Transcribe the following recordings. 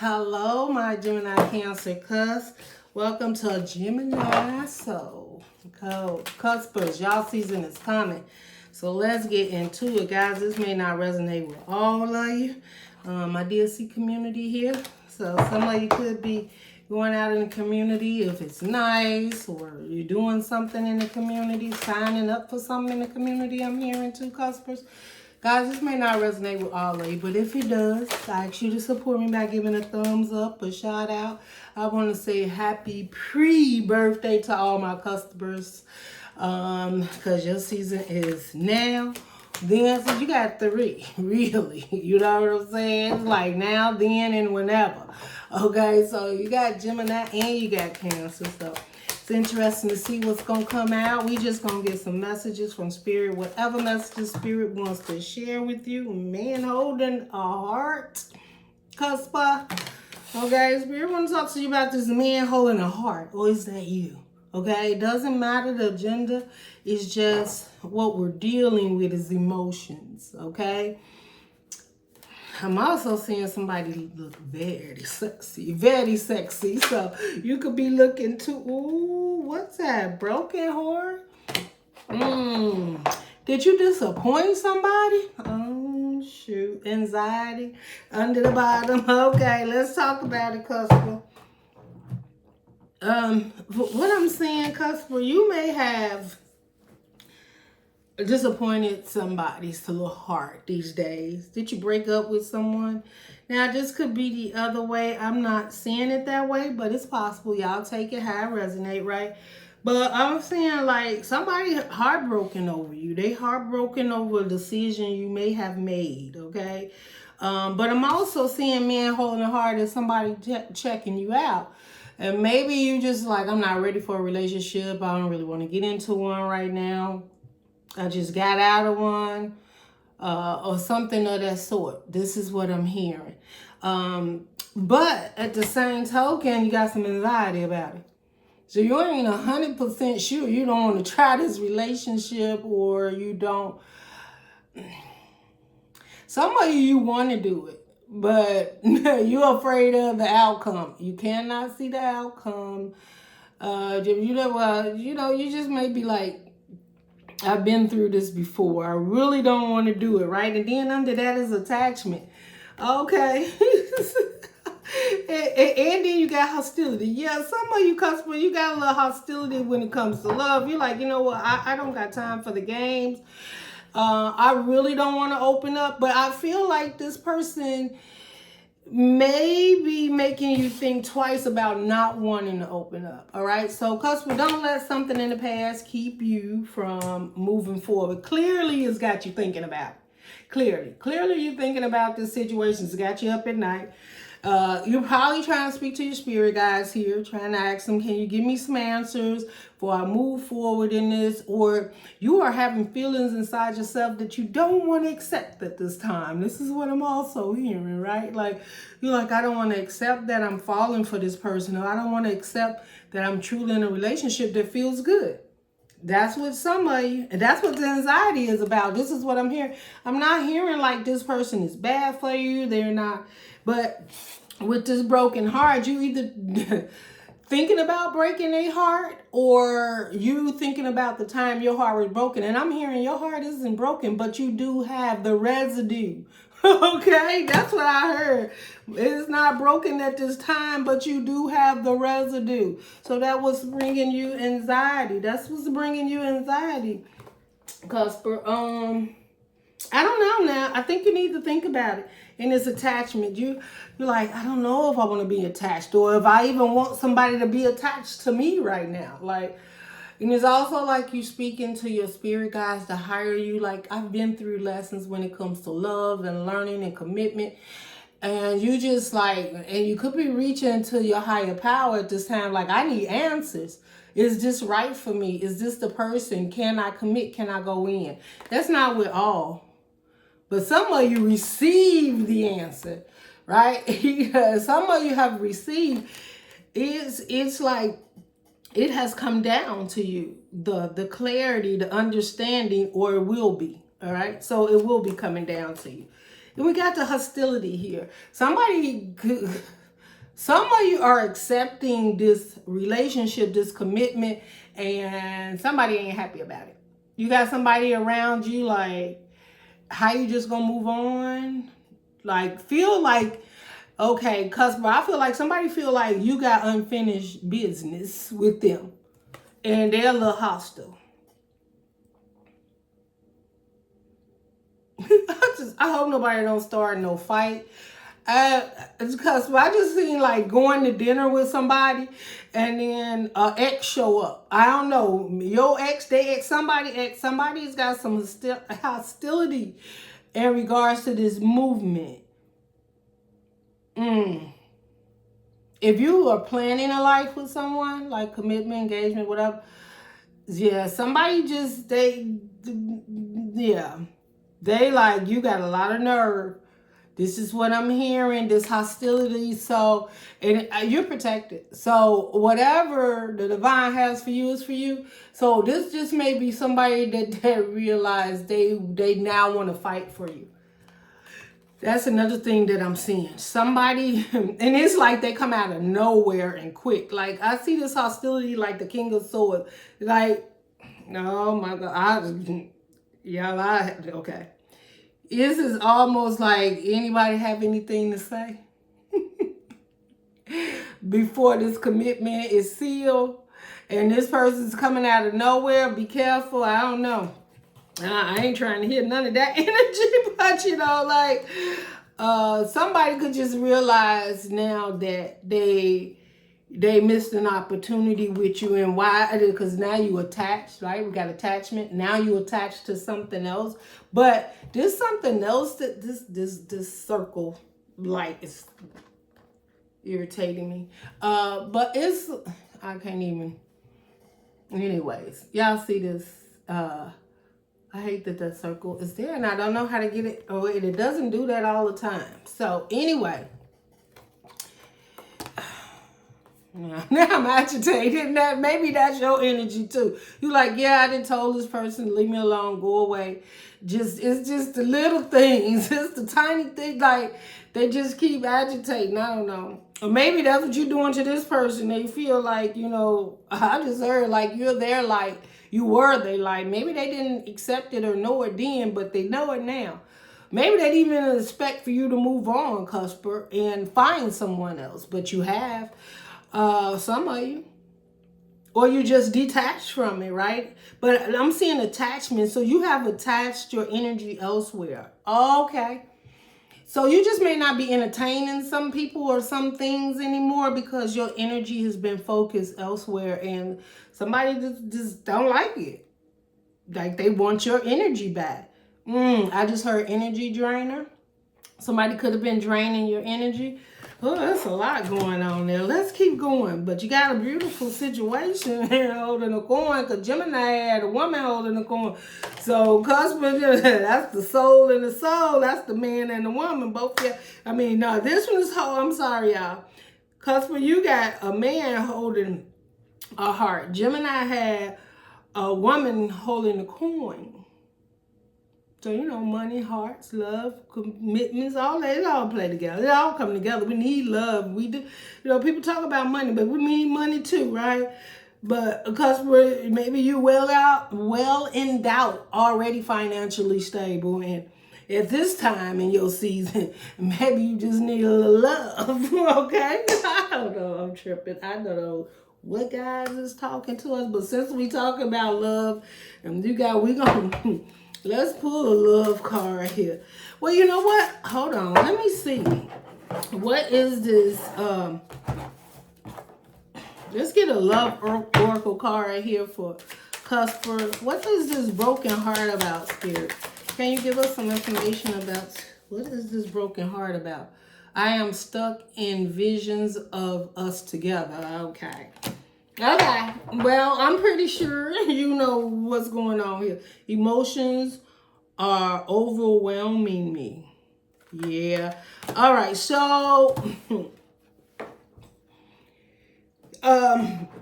Hello, my Gemini Cancer Cusp. Welcome to Gemini Soul. Cuspers, y'all season is coming. So let's get into it, guys. This may not resonate with all of you. My DSC community here. So some of you could be going out in the community if it's nice, or you're doing something in the community, signing up for something in the community. I'm hearing too, Cuspers. Guys, this may not resonate with all of you, but if it does, I ask you to support me by giving a thumbs up, a shout out. I want to say happy pre-birthday to all my customers, because your season is now. Then, so you got 3, really. You know what I'm saying? It's like now, then, and whenever. Okay, so you got Gemini and you got Cancer, so it's interesting to see what's going to come out. We just going to get some messages from Spirit. Whatever messages Spirit wants to share with you. Man holding a heart. Cusp. Okay, Spirit wants to talk to you about this man holding a heart. Or is that you? Okay, it doesn't matter the gender. It's just what we're dealing with is emotions. Okay. I'm also seeing somebody look very sexy, very sexy. So you could be looking to, ooh, what's that? Broken heart? Did you disappoint somebody? Oh, shoot. Anxiety under the bottom. Okay, let's talk about it, Cusper. What I'm saying, Cusper, you may have disappointed somebody's little heart these days. Did you break up with someone? Now, this could be the other way. I'm not saying it that way, but it's possible. Y'all take it how it resonate, right? But I'm saying, like, somebody heartbroken over you. They heartbroken over a decision you may have made, okay? But I'm also seeing men holding a heart as somebody checking you out. And maybe you just like, I'm not ready for a relationship. I don't really want to get into one right now. I just got out of one, or something of that sort. This is what I'm hearing. But at the same token, you got some anxiety about it. So you ain't 100% sure you don't want to try this relationship, or you don't. Some of you want to do it, but you're afraid of the outcome. You cannot see the outcome. You just may be like, I've been through this before. I really don't want to do it, right? And then under that is attachment. Okay. and then you got hostility. Yeah, some of you customers, you got a little hostility when it comes to love. You're like, you know what? I don't got time for the games. I really don't want to open up. But I feel like this person may be making you think twice about not wanting to open up. All right. So customer, don't let something in the past keep you from moving forward. Clearly it's got you thinking about it. Clearly you're thinking about this situation. It's got you up at night. You're probably trying to speak to your spirit guides here, trying to ask them, can you give me some answers before I move forward in this? Or you are having feelings inside yourself that you don't want to accept at this time. This is what I'm also hearing, right? Like, you're like, I don't want to accept that I'm falling for this person, or I don't want to accept that I'm truly in a relationship that feels good. That's what some of you, and that's what the anxiety is about. This is what I'm hearing. I'm not hearing like this person is bad for you. They're not. But with this broken heart, you either thinking about breaking a heart, or you thinking about the time your heart was broken. And I'm hearing your heart isn't broken, but you do have the residue. Okay, that's what I heard. It's not broken at this time, but you do have the residue. So that was bringing you anxiety. That's what's bringing you anxiety. Cusper, I don't know now. I think you need to think about it. And it's attachment. You're like, I don't know if I want to be attached, or if I even want somebody to be attached to me right now. Like, and it's also like you speaking to your spirit guides to hire you. Like, I've been through lessons when it comes to love and learning and commitment. And you just like, and you could be reaching to your higher power at this time. Like, I need answers. Is this right for me? Is this the person? Can I commit? Can I go in? That's not with all. But some of you receive the answer, right? Some of you have received. It's like it has come down to you, the clarity, the understanding, or it will be. All right, so it will be coming down to you. And we got the hostility here. Somebody could, Some of you are accepting this relationship, this commitment, and somebody ain't happy about it. You got somebody around you like, how you just gonna move on? Like, feel like, okay, Cusp, I feel like somebody feel like you got unfinished business with them and they're a little hostile. I hope nobody don't start no fight. It's because I just seen like going to dinner with somebody and then ex show up. I don't know, your ex, they ex, somebody's got some hostility in regards to this movement. If you are planning a life with someone, like commitment, engagement, whatever, yeah, somebody just, they like, you got a lot of nerve. This is what I'm hearing, this hostility. So, and you're protected. So whatever the divine has for you is for you. So this just may be somebody that realize they now want to fight for you. That's another thing that I'm seeing. Somebody, and it's like they come out of nowhere and quick. Like, I see this hostility like the King of Swords. Like, oh my God, okay. This is almost like, anybody have anything to say? Before this commitment is sealed and this person's coming out of nowhere, be careful. I don't know. I ain't trying to hear none of that energy, but you know, like, somebody could just realize now that they missed an opportunity with you. And why? Because now you attached, right? We got attachment. Now you attached to something else. But there's something else that this circle light is irritating me. But it's, I can't even. Anyways, y'all see this. I hate that circle is there, and I don't know how to get it. Oh, it doesn't do that all the time. So anyway. Now I'm agitated. Maybe that's your energy too. You like, yeah, I done told this person, leave me alone, go away. It's just the little things. It's the tiny thing. Like, they just keep agitating. I don't know. Or maybe that's what you're doing to this person. They feel like, you know, I just heard like you're there, like you were they like. Maybe they didn't accept it or know it then, but they know it now. Maybe they didn't even expect for you to move on, Cusper, and find someone else, but you have. Some of you, or you just detached from it, right? But I'm seeing attachment, so you have attached your energy elsewhere. Okay, so you just may not be entertaining some people or some things anymore because your energy has been focused elsewhere, and somebody just don't like it. Like, they want your energy back. I just heard energy drainer. Somebody could have been draining your energy. Oh, that's a lot going on there. Let's keep going. But you got a beautiful situation here holding a coin, because Gemini had a woman holding a coin. So, Cusp, that's the soul and the soul. That's the man and the woman. Both. Yeah. I mean, no, this one is, I'm sorry, y'all. Cusp, you got a man holding a heart. Gemini had a woman holding a coin. So, you know, money, hearts, love, commitments, all that, it all play together. It all come together. We need love. We do, you know, people talk about money, but we need money too, right? But because maybe you well endowed, already financially stable, and at this time in your season, maybe you just need a little love, okay? I don't know, I'm tripping. I don't know what guys is talking to us, but since we talk about love, and we gonna... Let's pull a love card here. Well, you know what? Hold on. Let me see. What is this? Let's get a love oracle card right here for Cusper. What is this broken heart about, Spirit? Can you give us some information about what is this broken heart about? I am stuck in visions of us together. Okay. Okay, well, I'm pretty sure you know what's going on here. Emotions are overwhelming me. Yeah. All right, so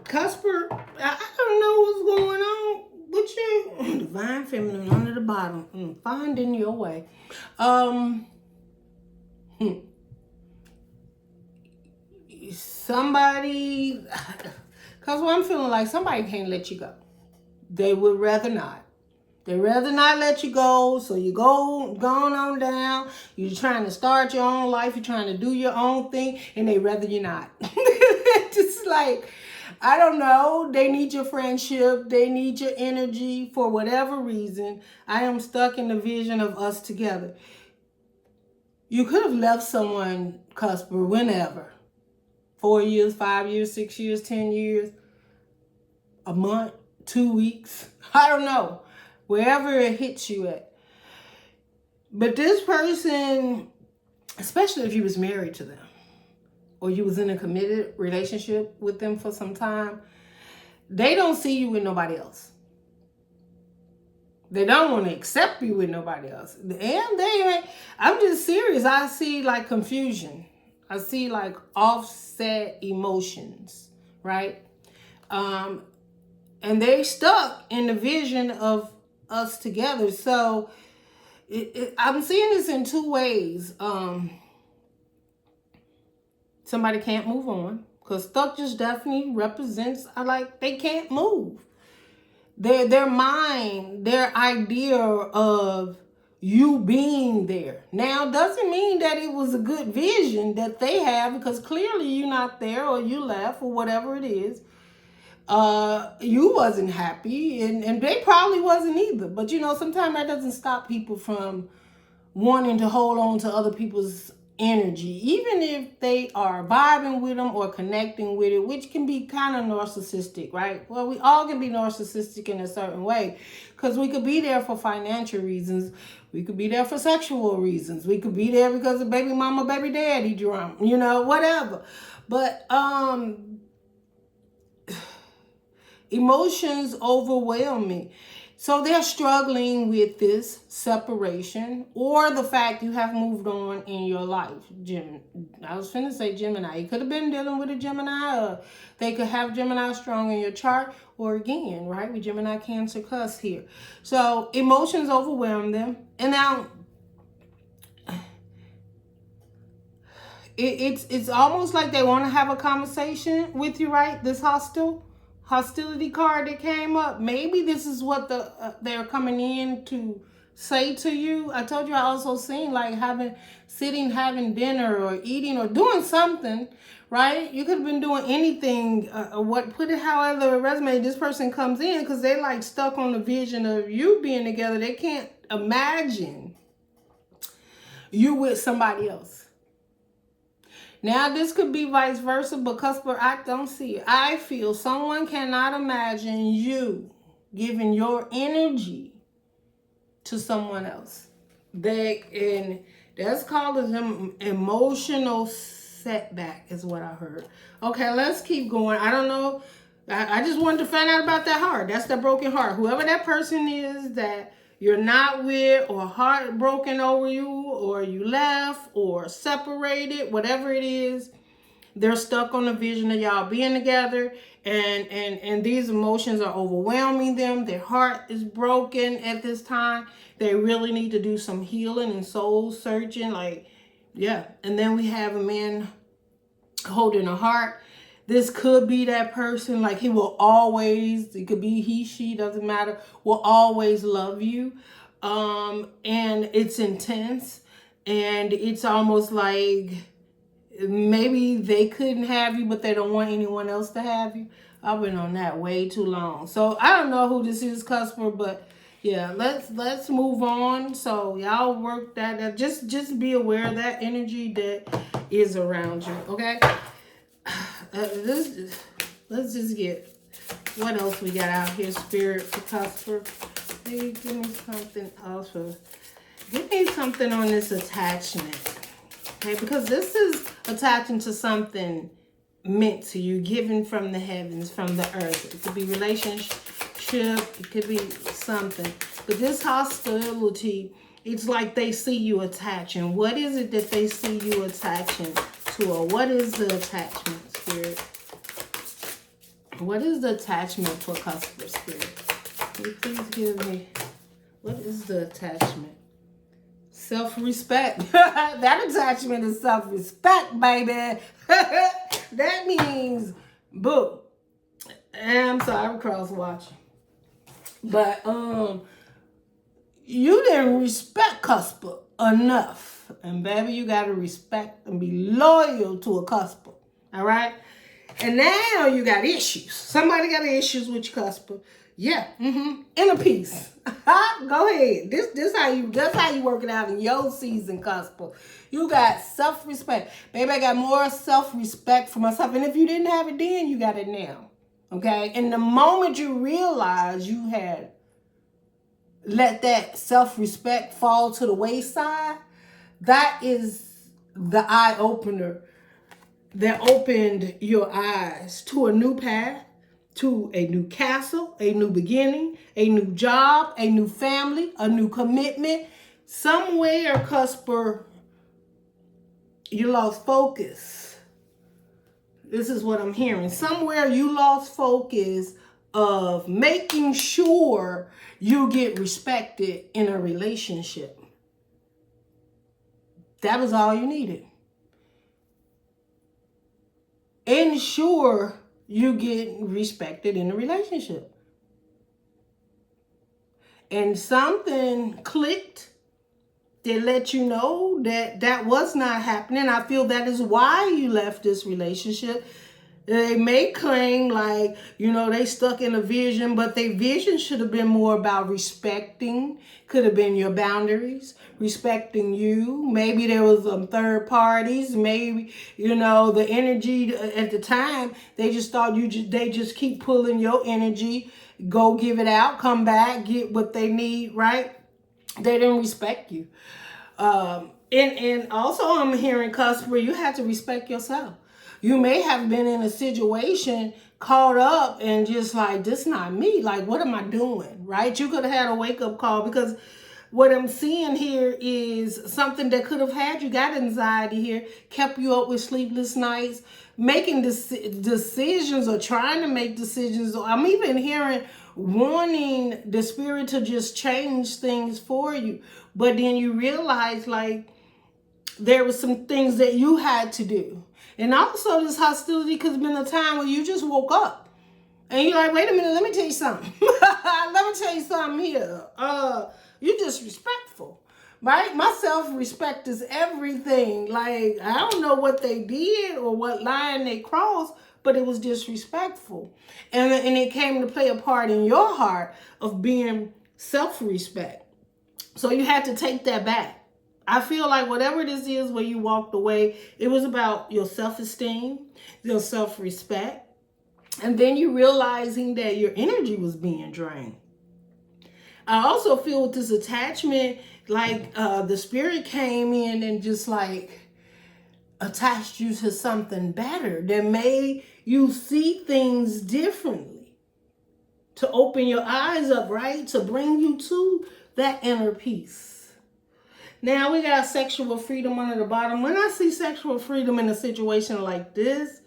Cusper, I don't know what's going on with you. Divine Feminine under the bottom. Finding your way. somebody, because what I'm feeling like, somebody can't let you go. They would rather not. They'd rather not let you go, so you going on down. You're trying to start your own life. You're trying to do your own thing, and they rather you not. Just like, I don't know. They need your friendship. They need your energy for whatever reason. I am stuck in the vision of us together. You could have left someone, Cusper, whenever. 4 years, 5 years, 6 years, 10 years, a month, 2 weeks. I don't know. Wherever it hits you at. But this person, especially if you was married to them, or you was in a committed relationship with them for some time, they don't see you with nobody else. They don't want to accept you with nobody else. And I'm just serious. I see like confusion. I see like offset emotions, right? And they stuck in the vision of us together. So I'm seeing this in two ways. Somebody can't move on, because stuck just definitely represents like they can't move. Their mind, their idea of you being there now doesn't mean that it was a good vision that they have, because clearly you're not there, or you left, or whatever it is. You wasn't happy, and they probably wasn't either. But you know, sometimes that doesn't stop people from wanting to hold on to other people's energy, even if they are vibing with them or connecting with it, which can be kind of narcissistic, right? Well, we all can be narcissistic in a certain way, because we could be there for financial reasons. We could be there for sexual reasons. We could be there because of baby mama, baby daddy drama, you know, whatever. But, emotions overwhelm me. So they're struggling with this separation, or the fact you have moved on in your life. I was finna say Gemini. You could have been dealing with a Gemini, or they could have Gemini strong in your chart, or again, right, with Gemini, Cancer, Cusp here. So emotions overwhelm them. And now it's almost like they want to have a conversation with you, right? This hostility card that came up. Maybe this is what they're coming in to say to you. I told you I also seen like having dinner or eating or doing something, right? You could have been doing anything. Put it however resume this person comes in, because they like stuck on the vision of you being together. They can't imagine you with somebody else. Now, this could be vice versa, but Cusper, I don't see it. I feel someone cannot imagine you giving your energy to someone else. That's called an emotional setback, is what I heard. Okay, let's keep going. I don't know. I just wanted to find out about that heart. That's the broken heart. Whoever that person is that you're not with, or heartbroken over you, or you left, or separated, whatever it is, they're stuck on the vision of y'all being together, and these emotions are overwhelming them. Their heart is broken at this time. They really need to do some healing and soul searching, like, yeah. And then we have a man holding a heart. This could be that person, like he will always, it could be he, she, doesn't matter, will always love you. And it's intense, and it's almost like maybe they couldn't have you, but they don't want anyone else to have you. I've been on that way too long. So I don't know who this is, Cusper, but yeah, let's move on. So y'all work that. Just be aware of that energy that is around you, okay? Let's just get, what else we got out here, Spirit, for Cusper. Hey, give me something else. Give me something on this attachment. Okay, because this is attaching to something meant to you, given from the heavens, from the earth. It could be relationship, it could be something. But this hostility, it's like they see you attaching. What is it that they see you attaching to? Or what is the attachment, Spirit? What is the attachment for Cusper, Spirit? Can you please give me, what is the attachment? Self-respect. That attachment is self-respect, baby. That means, boo. I'm sorry, I'm cross-watching. But, you didn't respect Cusp enough. And baby, you got to respect and be loyal to a Cusp. All right? And now you got issues. Somebody got issues with your Cusp. Yeah, inner peace. Go ahead. That's how you work it out in your season, Cusp. You got self-respect. Baby, I got more self-respect for myself. And if you didn't have it then, you got it now. Okay? And the moment you realize you had let that self-respect fall to the wayside, that is the eye-opener that opened your eyes to a new path, to a new castle, a new beginning, a new job, a new family, a new commitment. Somewhere, Cusper, you lost focus. This is what I'm hearing. Somewhere you lost focus of making sure you get respected in a relationship. That was all you needed. Ensure you get respected in a relationship. And something clicked that let you know that that was not happening. I feel that is why you left this relationship. They may claim like, you know, they stuck in a vision, but their vision should have been more about respecting, could have been your boundaries, respecting you. Maybe there was third parties. Maybe, you know, the energy at the time, they just thought they just keep pulling your energy, go give it out, come back, get what they need, right? They didn't respect you. And also I'm hearing, Cusp, where you have to respect yourself. You may have been in a situation caught up and just like, this not me. Like, what am I doing? Right? You could have had a wake-up call, because what I'm seeing here is something that could have had you got anxiety here, kept you up with sleepless nights, making decisions or trying to make decisions. I'm even hearing wanting the spirit to just change things for you. But then you realize like there were some things that you had to do. And also this hostility could have been a time where you just woke up and you're like, wait a minute, let me tell you something. Let me tell you something here. You're disrespectful, right? My self-respect is everything. Like, I don't know what they did or what line they crossed, but it was disrespectful. And it came to play a part in your heart of being self-respect. So you had to take that back. I feel like whatever this is where you walked away, it was about your self-esteem, your self-respect, and then you realizing that your energy was being drained. I also feel with this attachment, like the spirit came in and just like attached you to something better that made you see things differently, to open your eyes up, right? To bring you to that inner peace. Now we got sexual freedom under the bottom. When I see sexual freedom in a situation like this,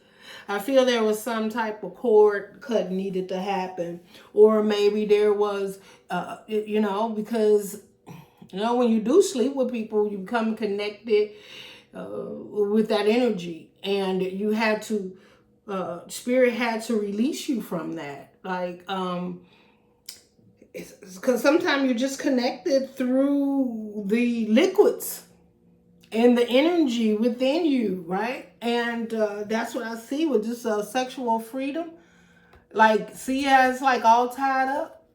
I feel there was some type of cord cut needed to happen. Or maybe there was, you know, because, you know, when you do sleep with people, you become connected with that energy. And you had to, spirit had to release you from that. Like, because sometimes you're just connected through the liquids and the energy within you, right? And that's what I see with this sexual freedom. Like, see how it's like all tied up?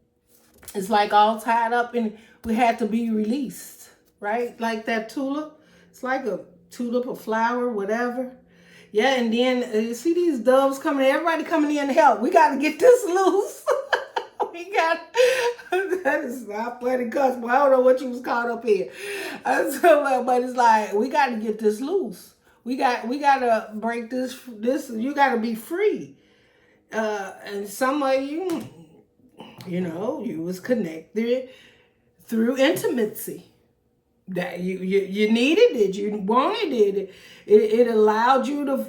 It's like all tied up and we had to be released, right? Like that tulip. It's like a tulip, a flower, whatever. Yeah, and then you see these doves coming, everybody coming in to help. We got to get this loose. We got, that is not funny, Cusp. I don't know what you was caught up in. But it's like, we got to get this loose. We got to break this, you got to be free. And some of you, you know, you was connected through intimacy. That you needed it, you wanted it. It allowed you to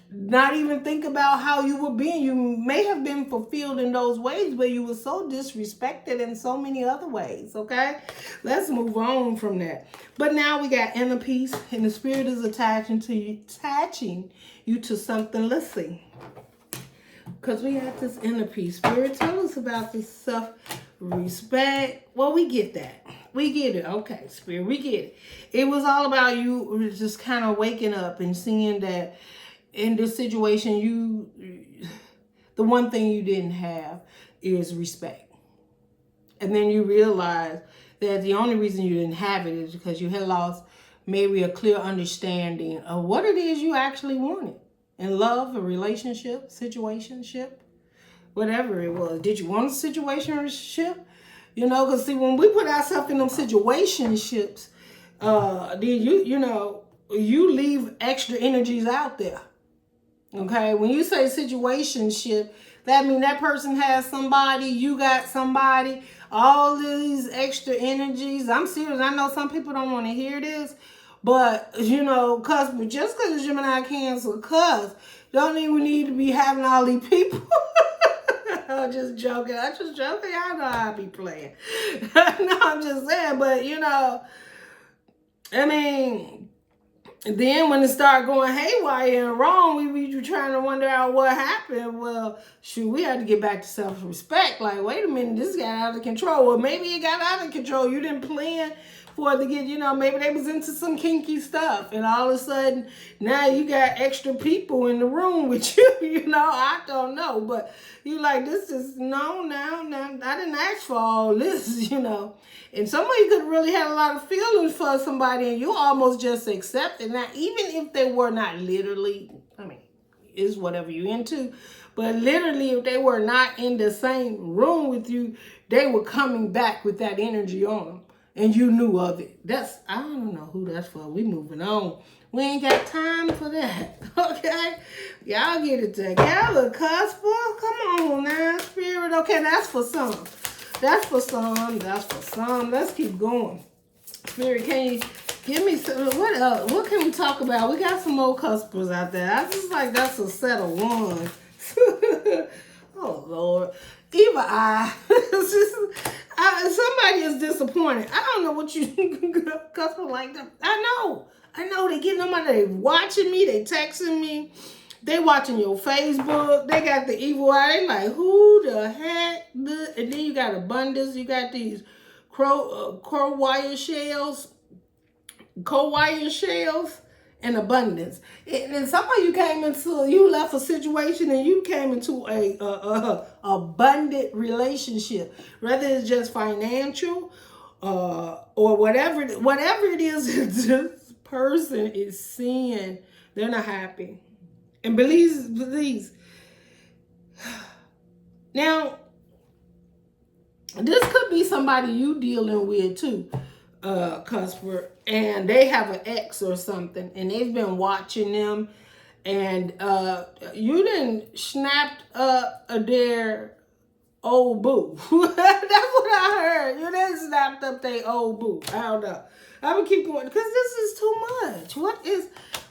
not even think about how you were being. You may have been fulfilled in those ways, but you were so disrespected in so many other ways, okay? Let's move on from that. But now we got inner peace, and the spirit is attaching you to something. Let's see. Because we got this inner peace. Spirit, tell us about this self-respect. Well, we get that. We get it. Okay, Spirit, we get it. It was all about you just kind of waking up and seeing that in this situation, the one thing you didn't have is respect. And then you realize that the only reason you didn't have it is because you had lost maybe a clear understanding of what it is you actually wanted. In love, a relationship, situationship, whatever it was. Did you want a situationship? You know, because see, when we put ourselves in them situationships, then you leave extra energies out there. Okay? When you say situationship, that means that person has somebody, you got somebody, all these extra energies. I'm serious. I know some people don't want to hear this. But, Cusp, just because it's Gemini Cancer, Cusp, don't even need to be having all these people. I'm just joking. I know I be playing. No, I'm just saying. But, then when it started going haywire and wrong, we were trying to wonder out what happened. Well, shoot, we had to get back to self-respect. Like, wait a minute, this got out of control. Well, maybe it got out of control. You didn't plan for it to get, maybe they was into some kinky stuff. And all of a sudden, now you got extra people in the room with you. I don't know. But you like, this is, no, I didn't ask for all this, And some of you could really have a lot of feelings for somebody and you almost just accept it. Now, even if they were not literally, is whatever you into. But literally, if they were not in the same room with you, they were coming back with that energy on them. And you knew of it. I don't know who that's for. We moving on. We ain't got time for that. Okay? Y'all get it together, Cusp. Come on now, Spirit. Okay, that's for some. That's for some. Let's keep going. Spirit, can you give me some? What else? What can we talk about? We got some more Cuspers out there. I just like that's a set of ones. Oh, Lord. Evil eye. Somebody is disappointed. I don't know what you Cusper like them. I know they getting them out. They watching me. They texting me. They watching your Facebook. They got the evil eye. They like, who the heck? And then you got abundance. You got these co-wire shells, and abundance. And some of you left a situation and you came into a abundant relationship, whether it's just financial or whatever it is that this person is seeing. They're not happy. And please. Now, this could be somebody you dealing with too, Cusper, and they have an ex or something, and they've been watching them, and you done snapped up their old boo. That's what I heard. You done snapped up their old boo. I don't know. I'm gonna keep going because this is too much.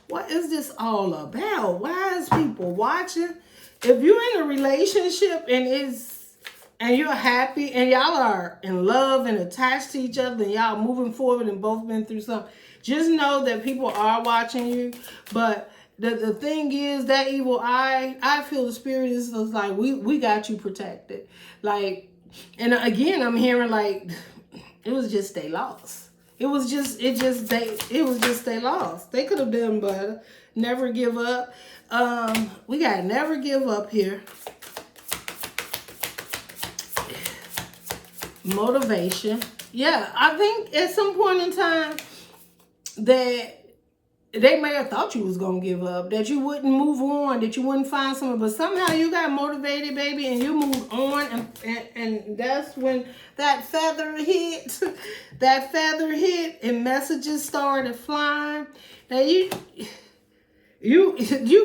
What is this all about? Why is people watching? If you're in a relationship and you're happy and y'all are in love and attached to each other and y'all moving forward and both been through something, just know that people are watching you. But the thing is, that evil eye, I feel the spirit is like, we got you protected. Like, and again, I'm hearing like, it was just they lost. It was just they lost. They could have done better. Never give up. We got never give up here. Motivation. Yeah, I think at some point in time that they may have thought you was going to give up, that you wouldn't move on, that you wouldn't find someone, but somehow you got motivated, baby, and you moved on, and that's when that feather hit, and messages started flying. Now you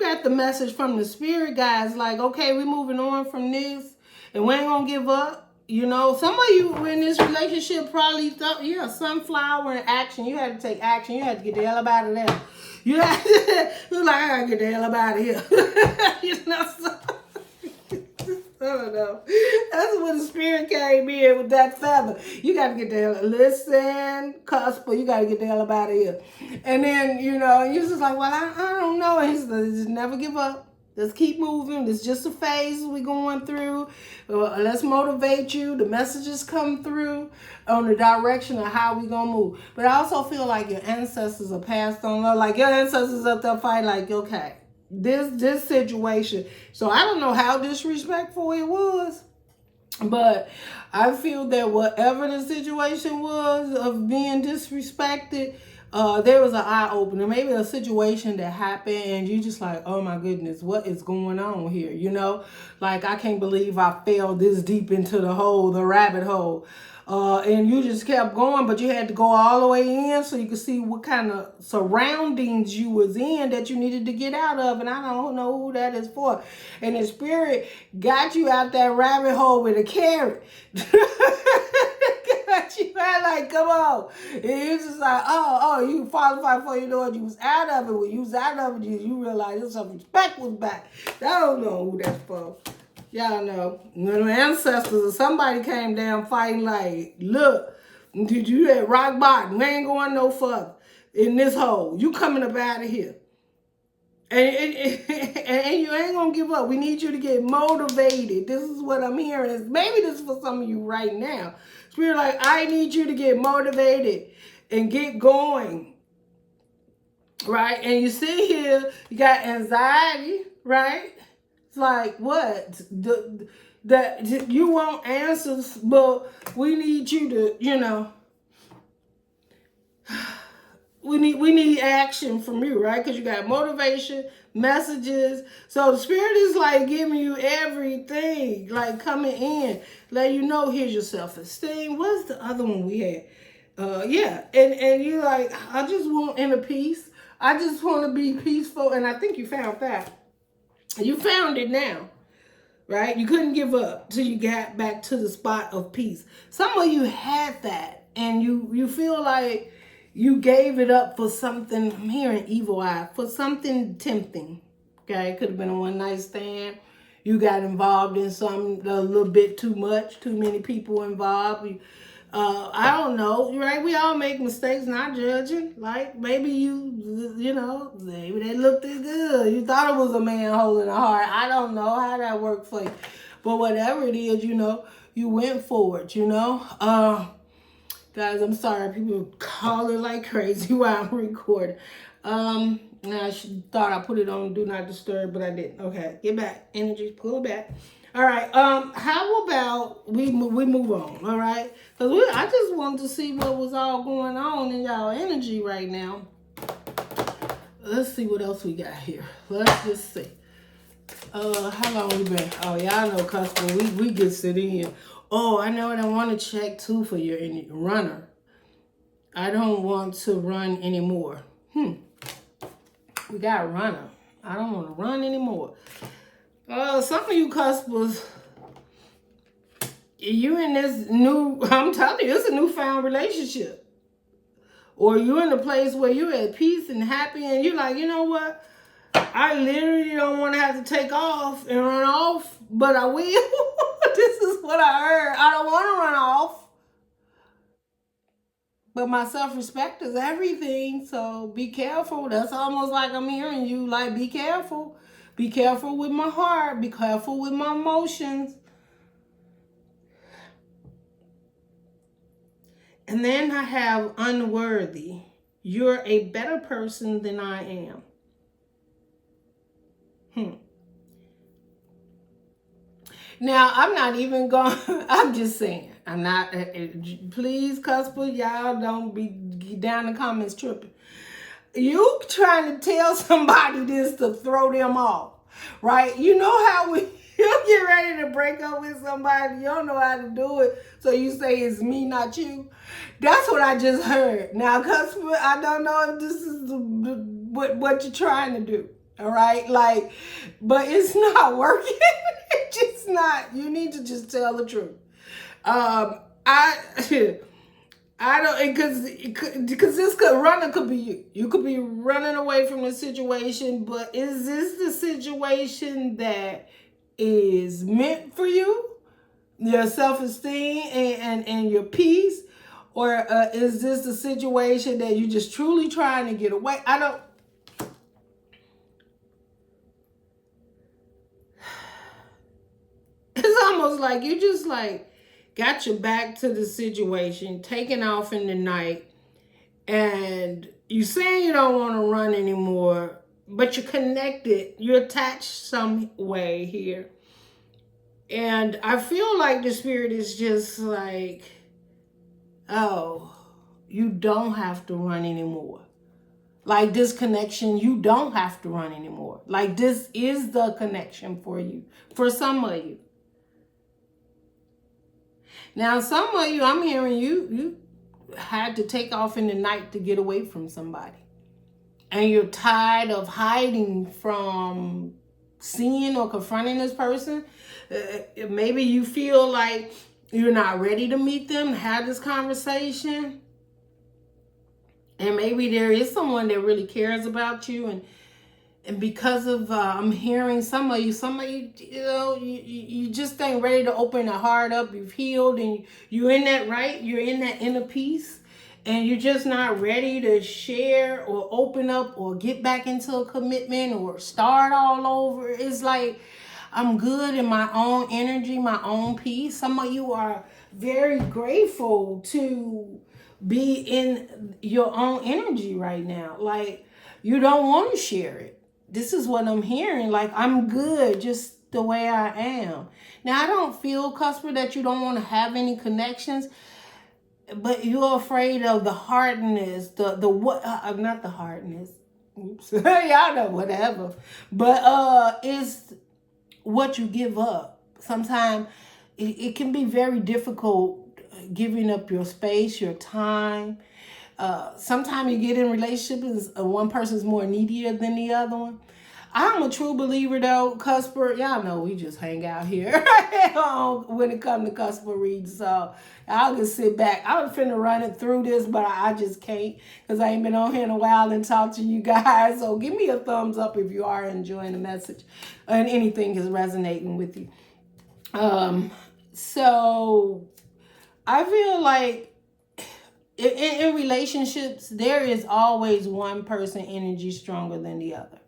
got the message from the spirit guys, like, okay, we're moving on from this, and we ain't going to give up. Some of you in this relationship probably thought, yeah, sunflower in action. You had to take action. You had to get the hell up out of there. You had to, like, I gotta get the hell up out of here. don't know. That's when the spirit came in with that feather. You got to get the hell, listen, Cusp, you got to get the hell up out of here. And then, you know, you're just like, well, I don't know. And he's like, just never give up. Let's keep moving. It's just a phase we're going through. Let's motivate you. The messages come through on the direction of how we're going to move. But I also feel like your ancestors are passed on. Like your ancestors up there fighting like, okay, this situation. So I don't know how disrespectful it was. But I feel that whatever the situation was of being disrespected, there was an eye-opener, maybe a situation that happened and you just like, oh my goodness, what is going on here? You know, like I can't believe I fell this deep into the rabbit hole. And you just kept going, but you had to go all the way in so you could see what kind of surroundings you was in that you needed to get out of. And I don't know who that is for. And the spirit got you out that rabbit hole with a carrot. Got you out like, come on. And you just like, oh, you qualified for you know it. You was out of it. When you was out of it, you realized your self-respect was back. I don't know who that's for. Y'all know, when the ancestors or somebody came down fighting like, look, did you at rock bottom? We ain't going no further in this hole. You coming up out of here. And you ain't going to give up. We need you to get motivated. This is what I'm hearing. Maybe this is for some of you right now. Spirit like, I need you to get motivated and get going. Right? And you see here, you got anxiety, right? Like what? That you want answers, but we need you to, you know, we need action from you, right? Because you got motivation, messages. So the spirit is like giving you everything, like coming in, let you know, here's your self-esteem. What's the other one we had? Yeah, and you like, I just want inner peace. I just want to be peaceful, and I think you found that. You found it now, right? You couldn't give up till you got back to the spot of peace. Some of you had that, and you feel like you gave it up for something. I'm hearing evil eye, for something tempting. Okay, it could have been a one-night stand. You got involved in something a little bit too much, too many people involved. I don't know, right? We all make mistakes, not judging. Like, maybe you know, maybe they looked as good. You thought it was a man holding a heart. I don't know how that worked for you. But whatever it is, you know, you went forward, you know. Guys, I'm sorry. People calling like crazy while I'm recording. I thought I put it on Do Not Disturb, but I didn't. Okay, get back. Energy, pull it back. All right. How about we move on? All right, because I just wanted to see what was all going on in y'all energy right now. Let's see what else we got here. Let's just see. How long we been? Oh, y'all know Cusp. We get sit in. Oh, I know, and I want to check too for your runner. I don't want to run anymore. We got a runner. I don't want to run anymore. Some of you Cuspers, you in this new, I'm telling you, it's a newfound relationship. Or you're in a place where you're at peace and happy and you're like, you know what? I literally don't want to have to take off and run off, but I will. This is what I heard. I don't want to run off. But my self-respect is everything, so be careful. That's almost like I'm hearing you, like, be careful. Be careful with my heart. Be careful with my emotions. And then I have unworthy. You're a better person than I am. Now, I'm not even going, I'm just saying. I'm not, please, Cusper, y'all don't be down in the comments tripping. You trying to tell somebody this to throw them off, right? You know how you get ready to break up with somebody, you don't know how to do it, so you say it's me, not you. That's what I just heard. Now, Cusper, I don't know if this is what you're trying to do, all right? Like, but it's not working. It's just not. You need to just tell the truth. I don't, because this runner could be you. You could be running away from the situation, but is this the situation that is meant for you, your self-esteem and your peace, or is this a situation that you're just truly trying to get away? I don't. It's almost like you just like got your back to the situation, taking off in the night, and you saying you don't want to run anymore, but you're connected, you're attached some way here. And I feel like the spirit is just like, oh, you don't have to run anymore. Like this connection, you don't have to run anymore. Like this is the connection for you, for some of you. Now, some of you, I'm hearing you had to take off in the night to get away from somebody. And you're tired of hiding from seeing or confronting this person. Maybe you feel like you're not ready to meet them, have this conversation. And maybe there is someone that really cares about you. And because of, I'm hearing some of you, you know, you just ain't ready to open the heart up. You've healed and you're in that you're in that inner peace. And you're just not ready to share or open up or get back into a commitment or start all over. It's like, I'm good in my own energy, my own peace. Some of you are very grateful to be in your own energy right now. Like, you don't want to share it. This is what I'm hearing. Like, I'm good just the way I am. Now, I don't feel, Cusper, that you don't want to have any connections. But you're afraid of the hardness, the what? Not the hardness. Oops, y'all know whatever. But it's what you give up. Sometimes it can be very difficult giving up your space, your time. Sometimes you get in relationships, one person's more needier than the other one. I'm a true believer though, Cusper. Y'all know we just hang out here when it comes to Cusper reads. So I'll just sit back. I was finna run it through this, but I just can't because I ain't been on here in a while and talk to you guys. So give me a thumbs up if you are enjoying the message and anything is resonating with you. So I feel like in relationships, there is always one person energy stronger than the other.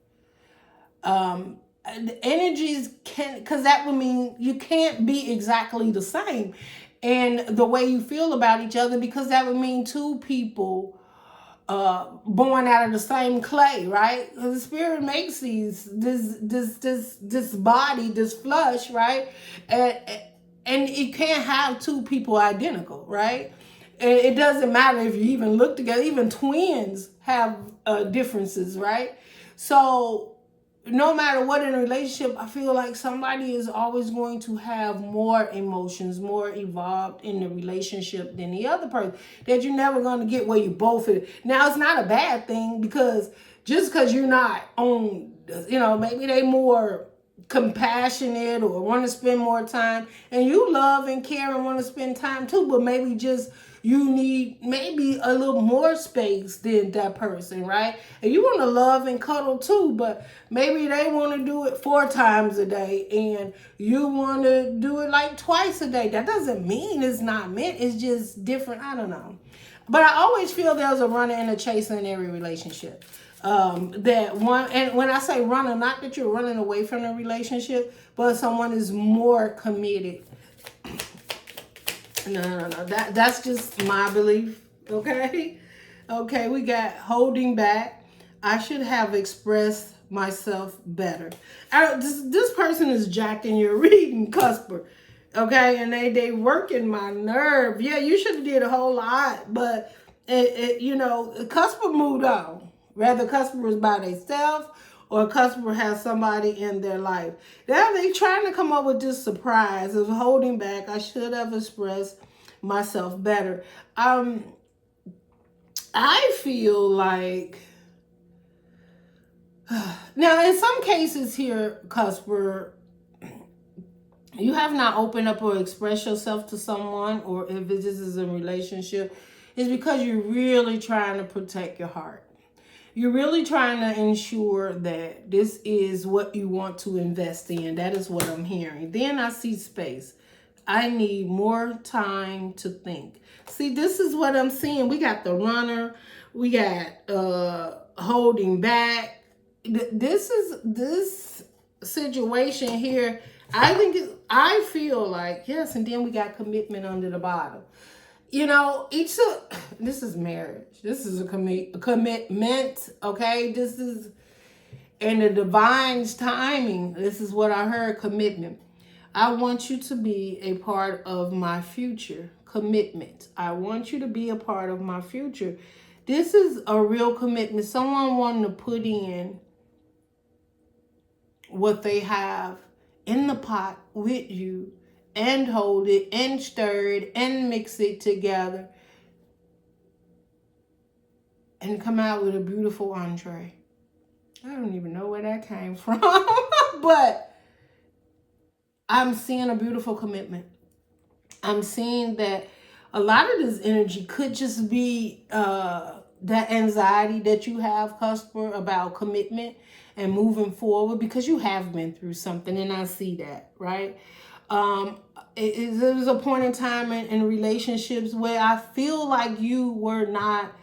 Energies can, because that would mean you can't be exactly the same and the way you feel about each other, because that would mean two people born out of the same clay, right? The spirit makes this body, this flesh, right? And it can't have two people identical, right? It doesn't matter if you even look together. Even twins have differences, right? So no matter what in a relationship, I feel like somebody is always going to have more emotions, more evolved in the relationship than the other person. That you're never going to get where you both are. Now, it's not a bad thing, because just because you're not on, you know, maybe they more compassionate or want to spend more time, and you love and care and want to spend time too, but maybe just you need maybe a little more space than that person, right? And you want to love and cuddle too, but maybe they want to do it 4 times a day and you want to do it like twice a day. That doesn't mean it's not meant. It's just different. I don't know. But I always feel there's a runner and a chaser in every relationship. That one, and when I say runner, not that you're running away from the relationship, but someone is more committed. No. That's just my belief. Okay. We got holding back. I should have expressed myself better. This person is jacking your reading, Cusper. Okay, and they working my nerve. Yeah, you should have did a whole lot, but you know, Cusper moved on. Whether Cusper is by themselves or Cusper has somebody in their life. Now they trying to come up with this surprise of holding back. I should have expressed myself better. I feel like now in some cases here, Cusper, you have not opened up or expressed yourself to someone, or if this is a relationship, it's because you're really trying to protect your heart. You're really trying to ensure that this is what you want to invest in. That is what I'm hearing. Then I see space. I need more time to think. See, this is what I'm seeing. We got the runner. We got holding back. This situation here, I feel like, yes, and then we got commitment under the bottom. You know, this is marriage. This is a commitment, okay? This is in the divine's timing. This is what I heard, commitment. I want you to be a part of my future. Commitment. I want you to be a part of my future. This is a real commitment. Someone wanting to put in what they have in the pot with you and hold it and stir it and mix it together and come out with a beautiful entree. I don't even know where that came from, but I'm seeing a beautiful commitment. I'm seeing that a lot of this energy could just be that anxiety that you have, Cusper, about commitment and moving forward, because you have been through something, and I see that, right? There was a point in time in relationships where I feel like you were not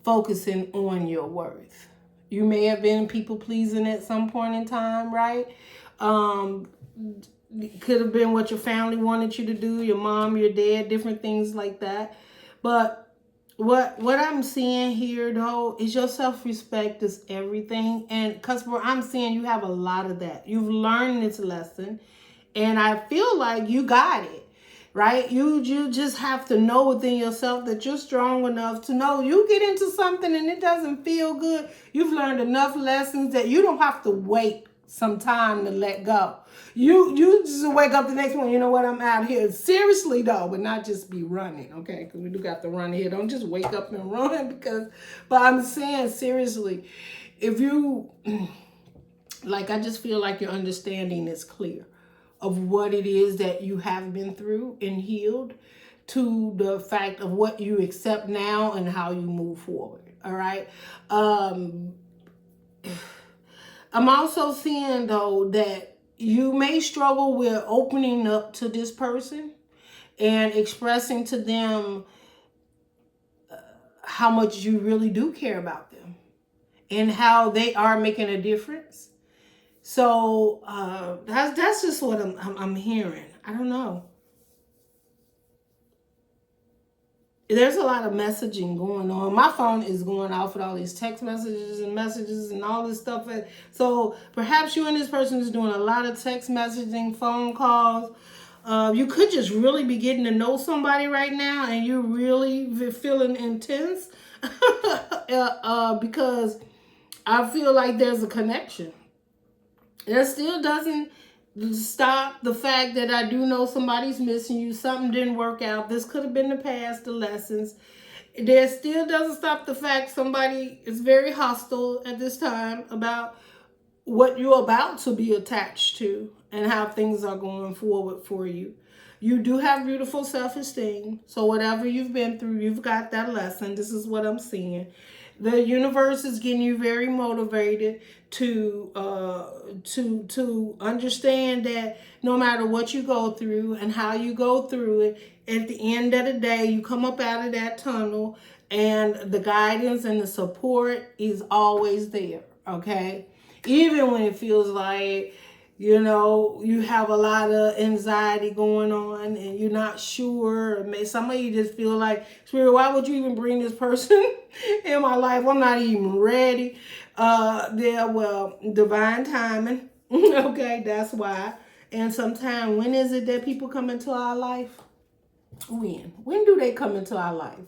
focusing on your worth. You may have been people pleasing at some point in time, right? It could have been what your family wanted you to do, your mom, your dad, different things like that. But what I'm seeing here, though, is your self-respect is everything. And Cusper, I'm seeing you have a lot of that. You've learned this lesson, and I feel like you got it. Right? You just have to know within yourself that you're strong enough to know you get into something and it doesn't feel good. You've learned enough lessons that you don't have to wait some time to let go. You just wake up the next morning, you know what, I'm out here. Seriously though, but not just be running, okay? Because we do got to run here. Don't just wake up and run but I'm saying seriously, if you, like, I just feel like your understanding is clear of what it is that you have been through and healed, to the fact of what you accept now and how you move forward. All right. I'm also seeing, though, that you may struggle with opening up to this person and expressing to them how much you really do care about them and how they are making a difference. So that's just what I'm hearing. I don't know. There's a lot of messaging going on. My phone is going off with all these text messages and all this stuff. So perhaps you and this person is doing a lot of text messaging, phone calls. You could just really be getting to know somebody right now, and you're really feeling intense because I feel like there's a connection. That still doesn't stop the fact that I do know somebody's missing you. Something didn't work out. This could have been the past, the lessons. There still doesn't stop the fact somebody is very hostile at this time about what you're about to be attached to and how things are going forward for you. You do have beautiful self-esteem. So whatever you've been through, you've got that lesson. This is what I'm seeing. The universe is getting you very motivated to understand that no matter what you go through and how you go through it, at the end of the day, you come up out of that tunnel, and the guidance and the support is always there, okay? Even when it feels like, you know, you have a lot of anxiety going on and you're not sure. Some of you just feel like, Spirit, why would you even bring this person in my life? I'm not even ready. Well, divine timing. Okay, that's why. And sometimes, when is it that people come into our life? When do they come into our life?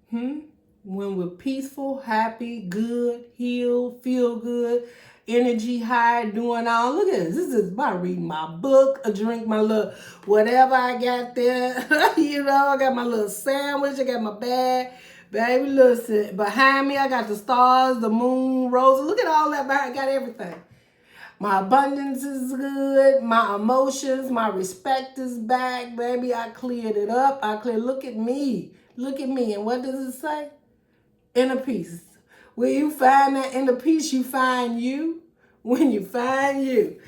When we're peaceful, happy, good, healed, feel good, energy high, doing all. Look at this. This is about reading my book, a drink my little whatever I got there. You know, I got my little sandwich. I got my bag. Baby, listen. Behind me, I got the stars, the moon, roses. Look at all that behind. I got everything. My abundance is good. My emotions, my respect is back. Baby, I cleared it up. Look at me. Look at me. And what does it say? Inner peace. When you find that inner peace, you find you. When you find you,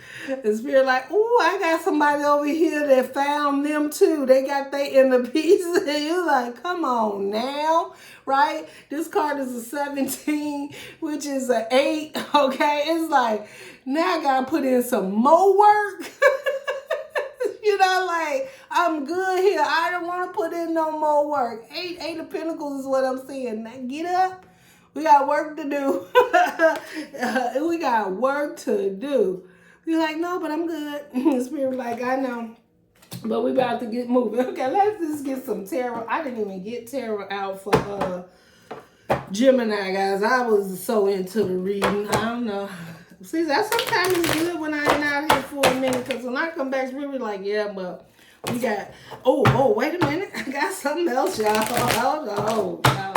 the Spirit like, oh, I got somebody over here that found them too. They got their inner peace. And you're like, come on now, right? This card is a 17, which is an 8, okay? It's like, now I got to put in some more work. You know, like, I'm good here. I don't want to put in no more work. Eight of Pentacles is what I'm saying. Now get up. We got work to do. We got work to do. You're like, no, but I'm good. The Spirit like, I know. But we about to get moving. Okay, let's just get some tarot. I didn't even get tarot out for Gemini, guys. I was so into the reading. I don't know. See, that sometimes it's good when I ain't out here for a minute. Because when I come back, it's really like, yeah, but we got, oh, wait a minute. I got something else, y'all. Hold on.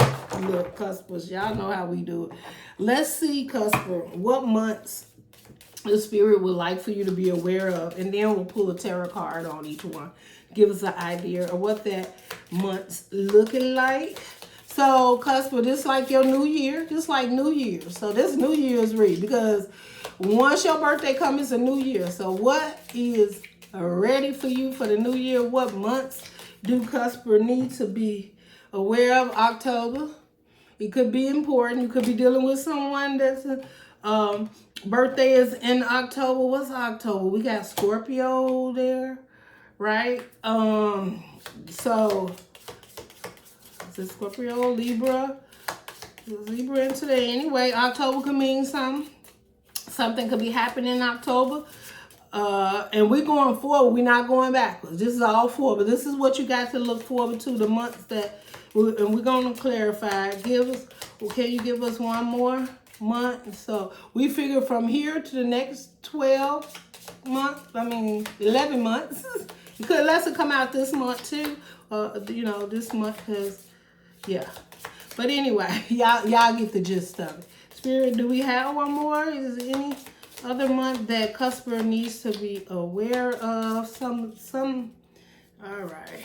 Look, Cuspers, y'all know how we do it. Let's see, Cusper, what months the Spirit would like for you to be aware of. And then we'll pull a tarot card on each one. Give us an idea of what that month's looking like. So, Cusper, this is like your new year. Just like New Year's. So, this New Year's read. Because once your birthday comes, it's a new year. So, what is ready for you for the new year? What months do Cusper need to be aware of? October. It could be important. You could be dealing with someone that's birthday is in October. What's October? We got Scorpio there, right? So is it Scorpio, Libra? Libra in today. Anyway, October could mean something. Something could be happening in October. And we're going forward. We're not going backwards. This is all forward. But this is what you got to look forward to, the months that, and we're going to clarify. Can you give us one more month? So we figure from here to the next 12 months, 11 months. You could let it come out this month too. This month, because, yeah. But anyway, y'all get the gist of it. Spirit, do we have one more? Is there any other month that Cusper needs to be aware of? All right.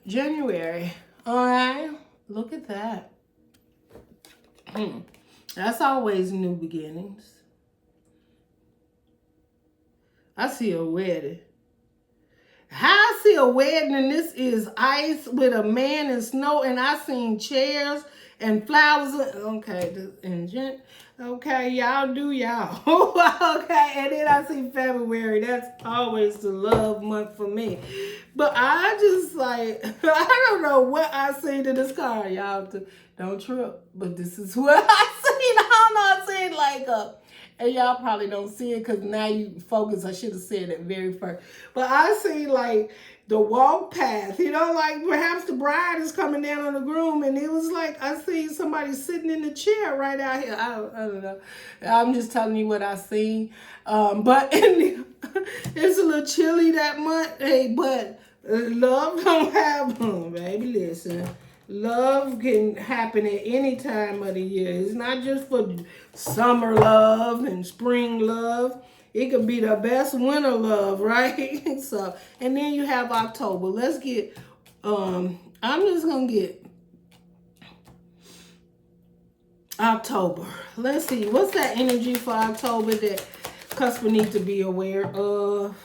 January. All right. Look at that. That's always new beginnings. I see a wedding. I see a wedding, and this is ice with a man and snow, and I seen chairs and flowers. Okay, y'all do y'all. Okay, and then I see February. That's always the love month for me. But I just like, I don't know what I see to this card, y'all. Don't trip. But this is what I seen. I don't know. I seen like and y'all probably don't see it because now you focus. I should have said it very first. But I see like the walk path, like perhaps the bride is coming down on the groom, and it was like I see somebody sitting in the chair right out here. I don't know. I'm just telling you what I seen. But it's a little chilly that month. Hey, but love don't have, baby, listen. Love can happen at any time of the year. It's not just for summer love and spring love. It could be the best winter love, right? So, and then you have October. Let's get, I'm just going to get October. Let's see. What's that energy for October that Cusper needs to be aware of?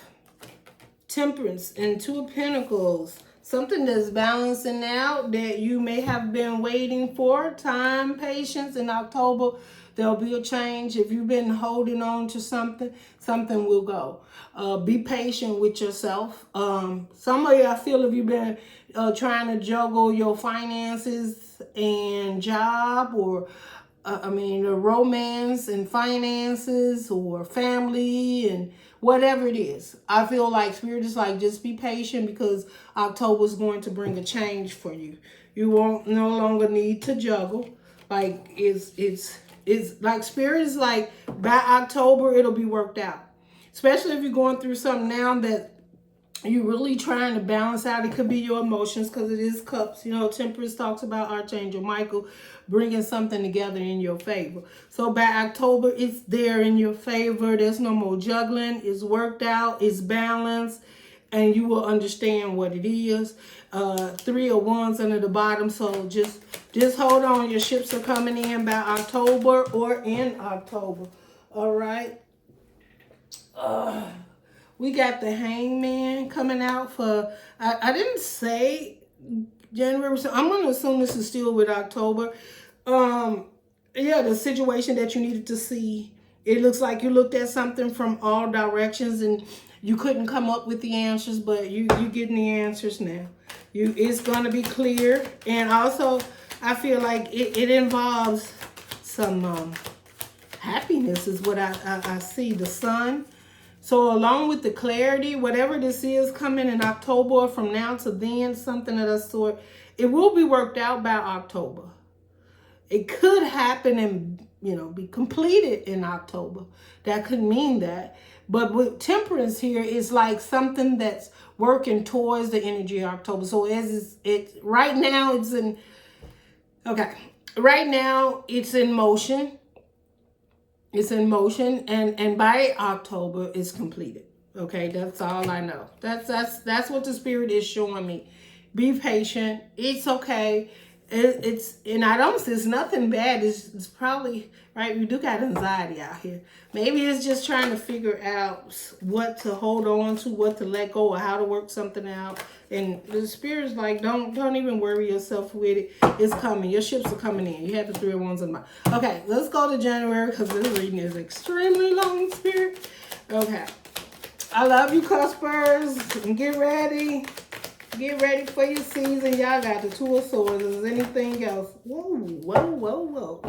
Temperance and Two of Pentacles. Something that's balancing out that you may have been waiting for. Time, patience. In October, there'll be a change. If you've been holding on to something, something will go. Be patient with yourself. Some of you, I feel, if you've been trying to juggle your finances and job, or the romance and finances, or family and whatever it is, I feel like Spirit is like, just be patient, because October is going to bring a change for you. You won't no longer need to juggle. Like it's like Spirit is like, by October it'll be worked out. Especially if you're going through something now that you're really trying to balance out. It could be your emotions, because it is cups. Temperance talks about Archangel Michael bringing something together in your favor. So by October, it's there in your favor. There's no more juggling. It's worked out. It's balanced. and you will understand what it is. 3 of Wands under the bottom, so just hold on. Your ships are coming in by October or in October. All right. We got the Hangman coming out for, I didn't say January, so I'm going to assume this is still with October. Yeah, the situation that you needed to see. It looks like you looked at something from all directions and you couldn't come up with the answers, but you getting the answers now. It's going to be clear. And also, I feel like it involves some happiness is what I see. The sun. So along with the clarity, whatever this is coming in October, from now to then, something of that sort, it will be worked out by October. It could happen and, you know, be completed in October. That could mean that. But with Temperance here, it's like something that's working towards the energy of October. So as it's right now, it's in, okay. Right now, it's in motion. It's in motion, and by October, it's completed. Okay, that's all I know. That's what the Spirit is showing me. Be patient. It's okay. And I don't see it's nothing bad. It's probably, right, we do got anxiety out here. Maybe it's just trying to figure out what to hold on to, what to let go, or how to work something out. And the Spirit's like, don't even worry yourself with it. It's coming. Your ships are coming in. You have the 3 of Wands in mind. Okay, let's go to January because this reading is extremely long, Spirit. Okay. I love you, Cuspers. And get ready. Get ready for your season. Y'all got the 2 of Swords. Is there anything else? Whoa.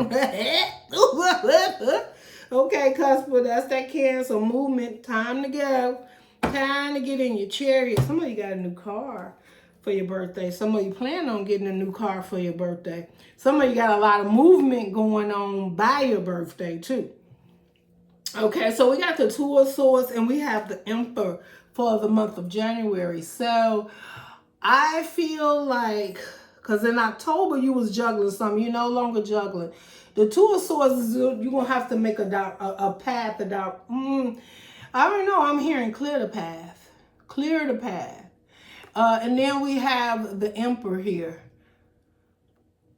Okay, Cusper, that's that Cancer movement. Time to go. Time to get in your chariot. Some of you got a new car for your birthday. Some of you plan on getting a new car for your birthday. Some of you got a lot of movement going on by your birthday, too. Okay, so we got the 2 of Swords, and we have the Emperor for the month of January. So I feel like, because in October you was juggling something, you're no longer juggling. The 2 of Swords is you're going to have to make a path. I don't know. I'm hearing clear the path. Clear the path. And then we have the Emperor here.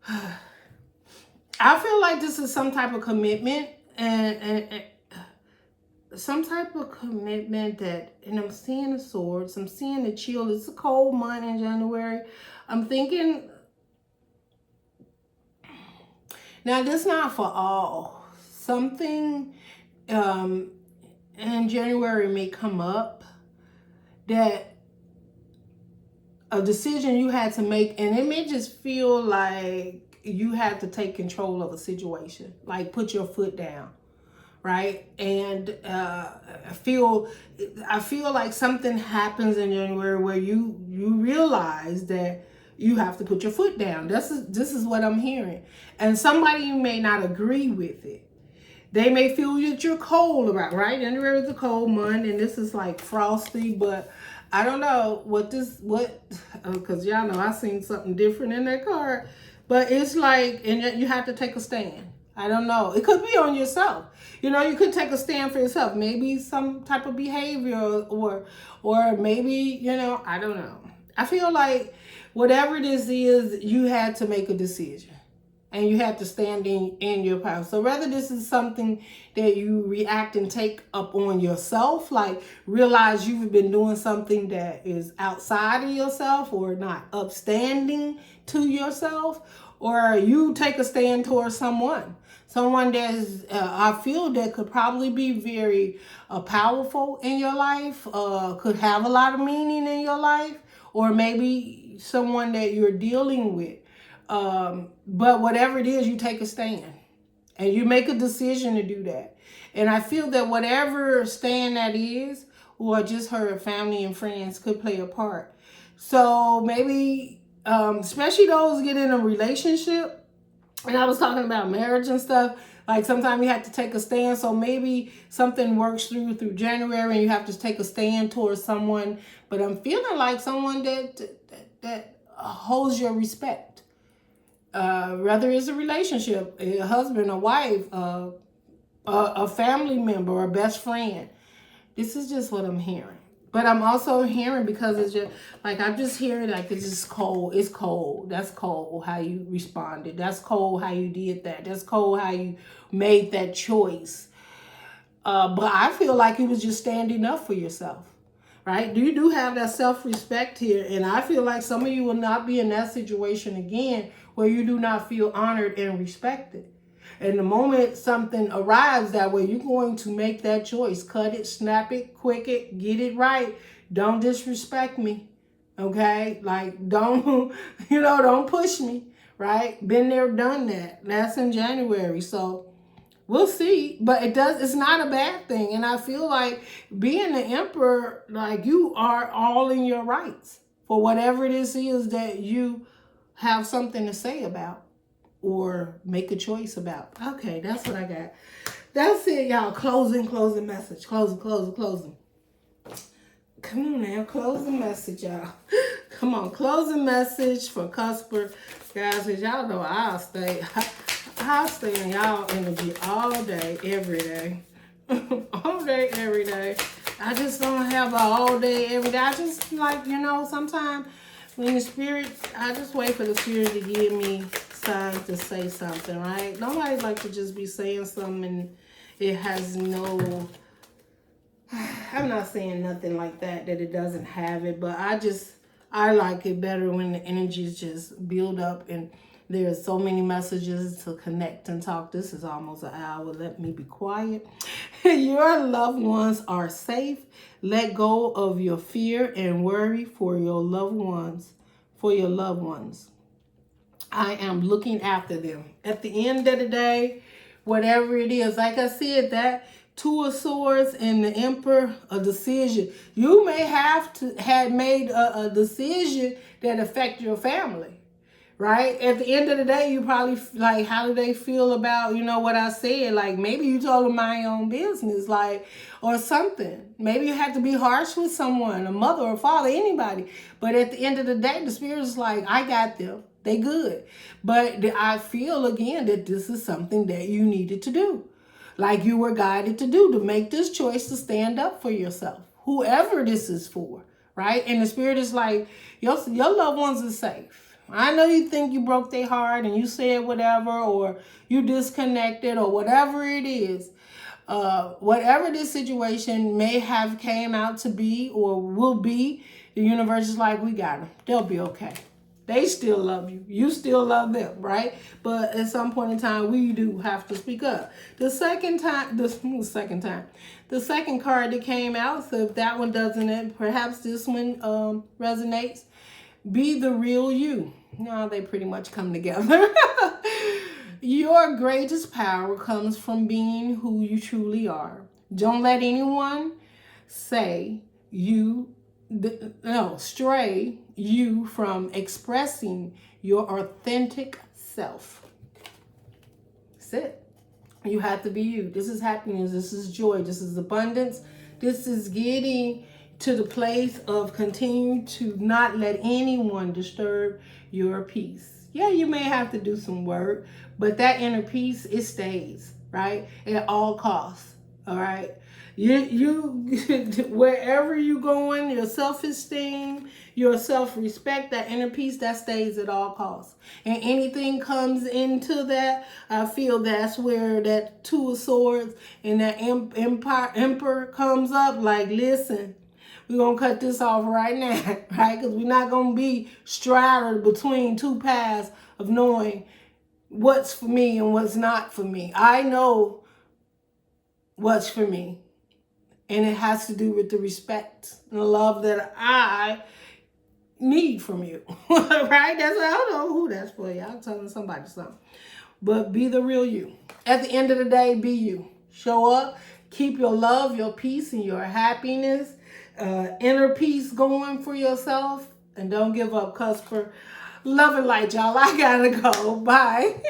I feel like this is some type of commitment and some type of commitment that, and I'm seeing the Swords, I'm seeing the chill. It's a cold month in January. I'm thinking, now this is not for all. Something in January may come up that a decision you had to make, and it may just feel like you have to take control of a situation, like put your foot down. Right? And I feel like something happens in January where you realize that you have to put your foot down. This is what I'm hearing. And somebody may not agree with it. They may feel that you're cold about, right? January is a cold month, and this is like frosty, but I don't know because y'all know I seen something different in that card. But it's like, and you have to take a stand. I don't know. It could be on yourself. You know, you could take a stand for yourself. Maybe some type of behavior or maybe, you know, I don't know. I feel like whatever this is, you had to make a decision. And you have to stand in your power. So whether this is something that you react and take up on yourself, like realize you've been doing something that is outside of yourself or not upstanding to yourself, or you take a stand towards someone that is, I feel that could probably be very powerful in your life, could have a lot of meaning in your life, or maybe someone that you're dealing with. But whatever it is, you take a stand and you make a decision to do that. And I feel that whatever stand that is, or just her family and friends could play a part. So maybe, especially those get in a relationship, and I was talking about marriage and stuff, like sometimes you have to take a stand. So maybe something works through January and you have to take a stand towards someone. But I'm feeling like someone that holds your respect. Whether it's a relationship, a husband, a wife, a family member, a best friend. This is just what I'm hearing. But I'm also hearing, because it's just like, I'm just hearing like it's just cold. It's cold. That's cold how you responded. That's cold how you did that. That's cold how you made that choice. But I feel like it was just standing up for yourself, right? You do have that self-respect here. And I feel like some of you will not be in that situation again where you do not feel honored and respected. And the moment something arrives that way, you're going to make that choice. Cut it, snap it, quick it, get it right. Don't disrespect me, okay? Like, don't, don't push me, right? Been there, done that. That's in January, so we'll see. But it's not a bad thing. And I feel like being the emperor, like, you are all in your rights for whatever this is that you have something to say about or make a choice about. Okay, that's what I got. That's it, y'all. Closing message. Closing. Come on now, closing message, y'all. Come on, closing message for Cusper. Guys, because y'all know I'll stay in y'all energy all day, every day. All day, every day. I just don't have a all day, every day. I just like, sometimes when the spirit, I just wait for the spirit to give me signs to say something, right? Nobody like to just be saying something and it has no, I'm not saying nothing like that it doesn't have it, but I like it better when the energies just build up and there's so many messages to connect and talk. This is almost an hour. Let me be quiet. Your loved ones are safe. Let go of your fear and worry for your loved ones. I am looking after them. At the end of the day, whatever it is, like I said, that Two of Swords and the Emperor, a decision. You may have made a decision that affect your family. Right? At the end of the day, you probably like, how do they feel about, what I said? Like, maybe you told them my own business, like, or something. Maybe you had to be harsh with someone, a mother or father, anybody. But at the end of the day, the spirit is like, I got them. They good. But I feel, again, that this is something that you needed to do. Like you were guided to do, to make this choice to stand up for yourself. Whoever this is for, right? And the spirit is like, your loved ones are safe. I know you think you broke their heart and you said whatever, or you disconnected, or whatever it is. Whatever this situation may have came out to be or will be, the universe is like, we got them. They'll be okay. They still love you. You still love them, right? But at some point in time, we do have to speak up. The second card that came out, so if that one doesn't, perhaps this one resonates. Be the real you. No, they pretty much come together. Your greatest power comes from being who you truly are. Don't let anyone stray you from expressing your authentic self. That's it. You have to be you. This is happiness. This is joy. This is abundance. This is getting to the place of continuing to not let anyone disturb your peace. Yeah, you may have to do some work, but that inner peace, it stays, right? At all costs, all right? You wherever you're going, your self-esteem, your self-respect, that inner peace, that stays at all costs. And anything comes into that, I feel that's where that Two of Swords and that Emperor comes up. Like, listen, we're going to cut this off right now, right? Because we're not going to be straddled between two paths of knowing what's for me and what's not for me. I know what's for me. And it has to do with the respect and the love that I need from you, right? That's, I don't know who that's for. Y'all telling somebody something. But be the real you. At the end of the day, be you. Show up. Keep your love, your peace, and your happiness, inner peace going for yourself. And don't give up, Cusper. Love and light, y'all. I gotta go. Bye.